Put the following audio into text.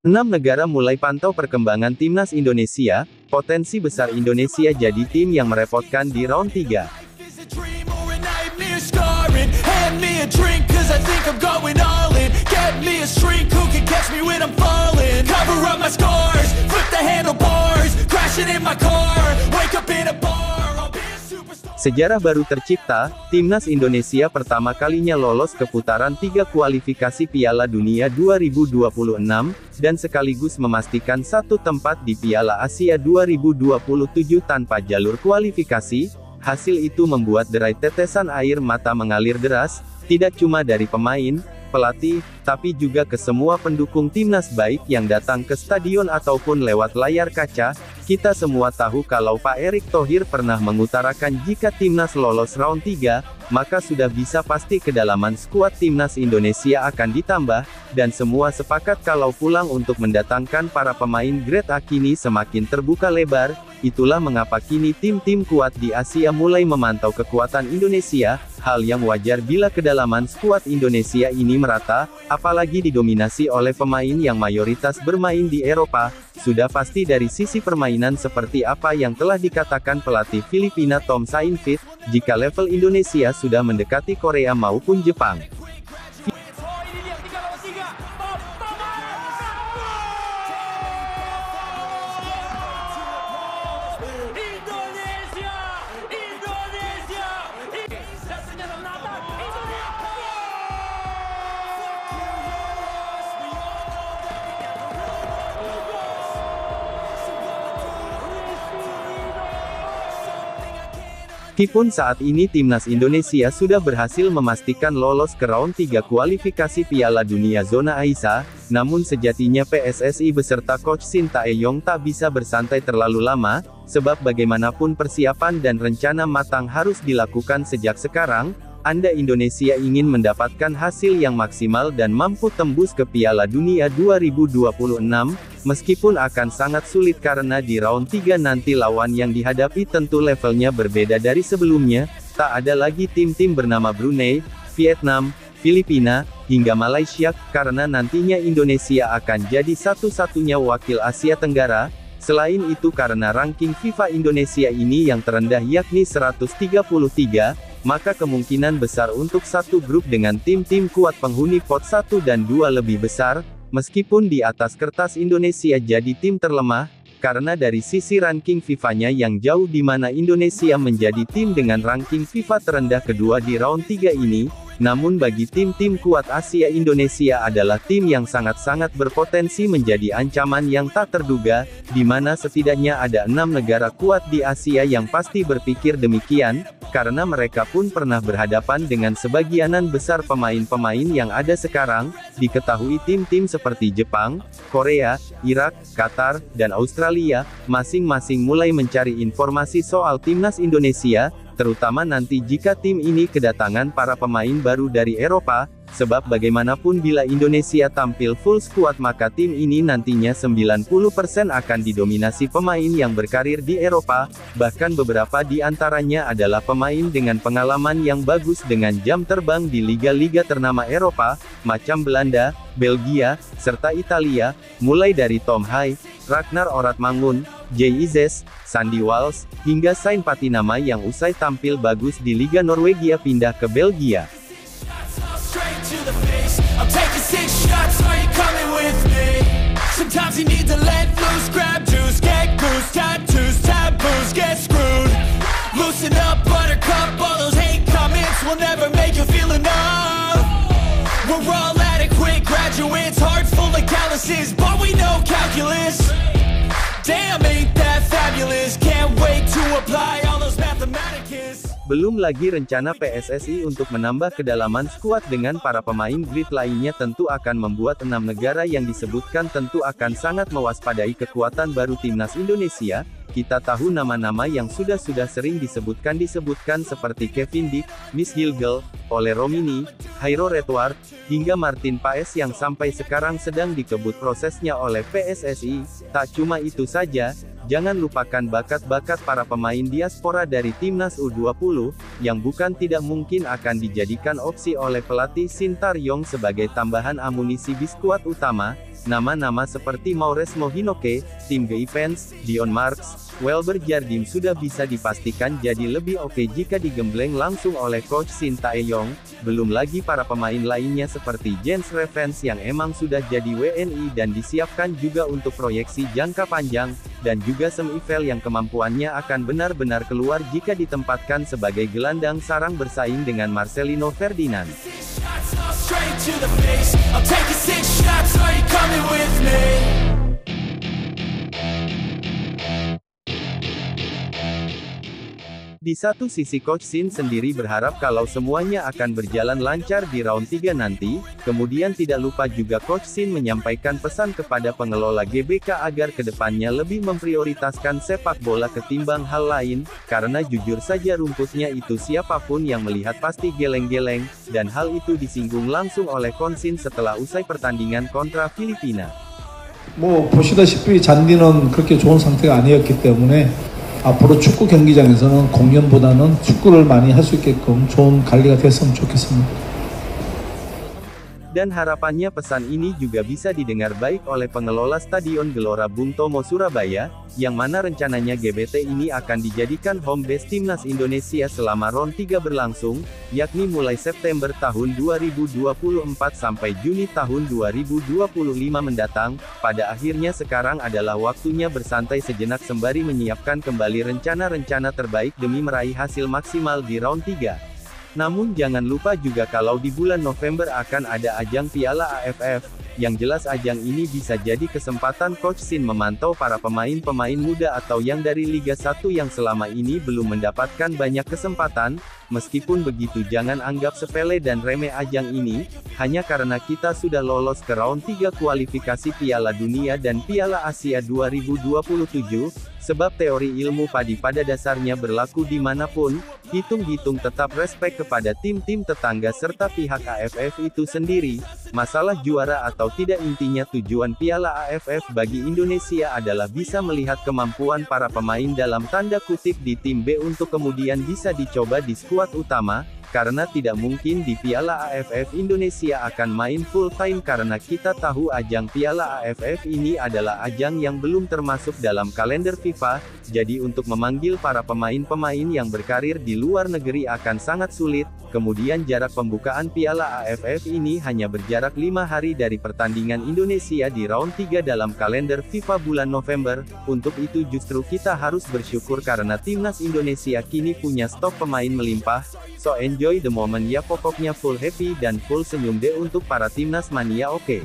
6 negara mulai pantau perkembangan timnas Indonesia, potensi besar Indonesia jadi tim yang merepotkan di round 3. Sejarah baru tercipta, timnas Indonesia pertama kalinya lolos ke putaran 3 kualifikasi Piala Dunia 2026, dan sekaligus memastikan satu tempat di Piala Asia 2027 tanpa jalur kualifikasi. Hasil itu membuat derai tetesan air mata mengalir deras, tidak cuma dari pemain, pelatih, tapi juga ke semua pendukung timnas baik yang datang ke stadion ataupun lewat layar kaca. Kita semua tahu kalau Pak Erick Thohir pernah mengutarakan jika timnas lolos round 3, maka sudah bisa pasti kedalaman skuad timnas Indonesia akan ditambah, dan semua sepakat kalau pulang untuk mendatangkan para pemain grade A kini semakin terbuka lebar. Itulah mengapa kini tim-tim kuat di Asia mulai memantau kekuatan Indonesia, hal yang wajar bila kedalaman skuad Indonesia ini merata, apalagi didominasi oleh pemain yang mayoritas bermain di Eropa. Sudah pasti dari sisi permainan seperti apa yang telah dikatakan pelatih Filipina Tom Saintfiet, jika level Indonesia sudah mendekati Korea maupun Jepang. Meskipun saat ini timnas Indonesia sudah berhasil memastikan lolos ke round 3 kualifikasi Piala Dunia zona AISA, namun sejatinya PSSI beserta Coach Shin Tae-yong tak bisa bersantai terlalu lama, sebab bagaimanapun persiapan dan rencana matang harus dilakukan sejak sekarang. Anda Indonesia ingin mendapatkan hasil yang maksimal dan mampu tembus ke Piala Dunia 2026, meskipun akan sangat sulit karena di round 3 nanti lawan yang dihadapi tentu levelnya berbeda dari sebelumnya. Tak ada lagi tim-tim bernama Brunei, Vietnam, Filipina, hingga Malaysia, karena nantinya Indonesia akan jadi satu-satunya wakil Asia Tenggara. Selain itu karena ranking FIFA Indonesia ini yang terendah yakni 133, maka kemungkinan besar untuk satu grup dengan tim-tim kuat penghuni pot 1 dan 2 lebih besar, meskipun di atas kertas Indonesia jadi tim terlemah, karena dari sisi ranking FIFA-nya yang jauh di mana Indonesia menjadi tim dengan ranking FIFA terendah kedua di round 3 ini. Namun bagi tim-tim kuat Asia, Indonesia adalah tim yang sangat-sangat berpotensi menjadi ancaman yang tak terduga, di mana setidaknya ada 6 negara kuat di Asia yang pasti berpikir demikian, karena mereka pun pernah berhadapan dengan sebagianan besar pemain-pemain yang ada sekarang. Diketahui tim-tim seperti Jepang, Korea, Irak, Qatar, dan Australia, masing-masing mulai mencari informasi soal timnas Indonesia, terutama nanti jika tim ini kedatangan para pemain baru dari Eropa, sebab bagaimanapun bila Indonesia tampil full squad maka tim ini nantinya 90% akan didominasi pemain yang berkarir di Eropa, bahkan beberapa di antaranya adalah pemain dengan pengalaman yang bagus dengan jam terbang di liga-liga ternama Eropa, macam Belanda, Belgia, serta Italia, mulai dari Tom Hai, Ragnar Oratmangun, Jay Izes, Sandy Walsh, hingga Sain Patinama yang usai tampil bagus di Liga Norwegia pindah ke Belgia. Belum lagi rencana PSSI untuk menambah kedalaman skuad dengan para pemain grade lainnya tentu akan membuat 6 negara yang disebutkan tentu akan sangat mewaspadai kekuatan baru timnas Indonesia. Kita tahu nama-nama yang sudah sering disebutkan seperti Kevin Dick, Miss Gilgel, Ole Romini, Jairo Redward, hingga Martin Paes yang sampai sekarang sedang dikebut prosesnya oleh PSSI. Tak cuma itu saja, jangan lupakan bakat-bakat para pemain diaspora dari timnas U20, yang bukan tidak mungkin akan dijadikan opsi oleh pelatih Shin Tae-yong sebagai tambahan amunisi di skuad utama. Nama-nama seperti Mauresmo Hinoke, Tim Geipens, Dion Marks, Welber Jardim sudah bisa dipastikan jadi lebih oke jika digembleng langsung oleh Coach Shin Tae-yong, belum lagi para pemain lainnya seperti Jens Revens yang emang sudah jadi WNI dan disiapkan juga untuk proyeksi jangka panjang, dan juga Sem Ivel yang kemampuannya akan benar-benar keluar jika ditempatkan sebagai gelandang sarang bersaing dengan Marcelino Ferdinand. Straight to the face. I'm taking 6 shots, are you coming with me? Di satu sisi Coach Shin sendiri berharap kalau semuanya akan berjalan lancar di round 3 nanti, kemudian tidak lupa juga Coach Shin menyampaikan pesan kepada pengelola GBK agar kedepannya lebih memprioritaskan sepak bola ketimbang hal lain, karena jujur saja rumputnya itu siapapun yang melihat pasti geleng-geleng, dan hal itu disinggung langsung oleh Coach Shin setelah usai pertandingan kontra Filipina. 보시다시피 잔디는 그렇게 좋은 상태가 아니었기 때문에 앞으로 축구 경기장에서는 공연보다는 축구를 많이 할 수 있게끔 좋은 관리가 됐으면 좋겠습니다. Dan harapannya pesan ini juga bisa didengar baik oleh pengelola Stadion Gelora Bung Tomo Surabaya, yang mana rencananya GBT ini akan dijadikan home base Timnas Indonesia selama round 3 berlangsung, yakni mulai September tahun 2024 sampai Juni tahun 2025 mendatang. Pada akhirnya sekarang adalah waktunya bersantai sejenak sembari menyiapkan kembali rencana-rencana terbaik demi meraih hasil maksimal di round 3. Namun jangan lupa juga kalau di bulan November akan ada ajang Piala AFF, yang jelas ajang ini bisa jadi kesempatan Coach Shin memantau para pemain-pemain muda atau yang dari Liga 1 yang selama ini belum mendapatkan banyak kesempatan. Meskipun begitu jangan anggap sepele dan remeh ajang ini, hanya karena kita sudah lolos ke round 3 kualifikasi Piala Dunia dan Piala Asia 2027, sebab teori ilmu padi pada dasarnya berlaku dimanapun, hitung-hitung tetap respek kepada tim-tim tetangga serta pihak AFF itu sendiri. Masalah juara atau tidak intinya tujuan Piala AFF bagi Indonesia adalah bisa melihat kemampuan para pemain dalam tanda kutip di tim B untuk kemudian bisa dicoba di skuad utama, karena tidak mungkin di Piala AFF Indonesia akan main full time karena kita tahu ajang Piala AFF ini adalah ajang yang belum termasuk dalam kalender FIFA, jadi untuk memanggil para pemain-pemain yang berkarir di luar negeri akan sangat sulit. Kemudian jarak pembukaan Piala AFF ini hanya berjarak 5 hari dari pertandingan Indonesia di round 3 dalam kalender FIFA bulan November. Untuk itu justru kita harus bersyukur karena timnas Indonesia kini punya stok pemain melimpah. So enjoy the moment ya, pokoknya full happy dan full senyum deh untuk para timnas mania. Oke.